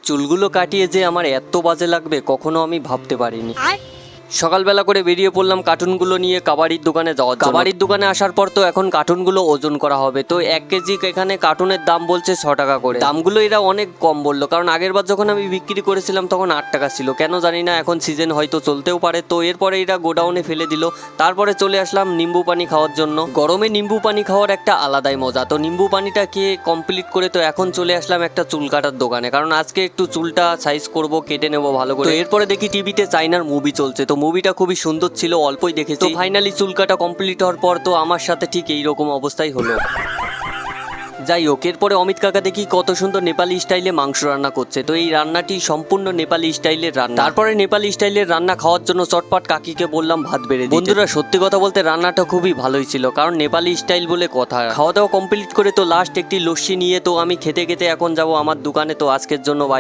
চুলগুলো কাটিয়ে যে আমার এত বাজে লাগবে কখনো আমি ভাবতে পারিনি। সকালবেলা করে বেরিয়ে পড়লাম কার্টুনগুলো নিয়ে কাবাডির দোকানে যাওয়ার জন্য। কাবাডির দোকানে আসার পর তো এখন কার্টুনগুলো ওজন করা হবে। তো 1 কেজি এখানে কার্টুনের দাম বলছে 6 টাকা করে। দামগুলো এরা অনেক কম বললো, কারণ আগের বার যখন আমি বিক্রি করেছিলাম তখন 8 টাকা ছিল। কেন জানি না, এখন সিজন হয়তো চলতেও পারে। তো এরপরে এরা গোডাউনে ফেলে দিল। তারপরে চলে আসলাম নিম্বু পানি খাওয়ার জন্য। গরমে নিম্বু পানি খাওয়ার একটা আলাদাই মজা। তো নিম্বু পানিটা খেয়ে কমপ্লিট করে তো এখন চলে আসলাম একটা চুল কাটার দোকানে, কারণ আজকে একটু চুলটা সাইজ করব, কেটে নেবো ভালো করে। তো এরপরে দেখি টিভিতে চাইনার মুভি চলছে। তো মুভিটা খুবই সুন্দর ছিল, অল্পই দেখেছি। তো ফাইনালি চুল কাটা কমপ্লিট হওয়ার পর তো আমার সাথে ঠিক এইরকম অবস্থাই হলো। যাই হোক, এরপরে অমিত কাকা দেখি কত সুন্দর নেপালি স্টাইলে মাংস রান্না করছে। তো এই রান্নাটি সম্পূর্ণ নেপালি স্টাইলের রান্না। তারপরে নেপালি স্টাইলের রান্না খাওয়ার জন্য চটপট কাকিকে বললাম ভাত বেড়ে দিতে। বন্ধুরা সত্যি কথা বলতে রান্নাটা খুবই ভালোই ছিল, কারণ নেপালি স্টাইল বলে কথা। খাওয়া দাওয়া কমপ্লিট করে তো লাস্ট একটি লস্যি নিয়ে তো আমি খেতে খেতে এখন যাব আমার দোকানে। তো আজকের জন্য বাই।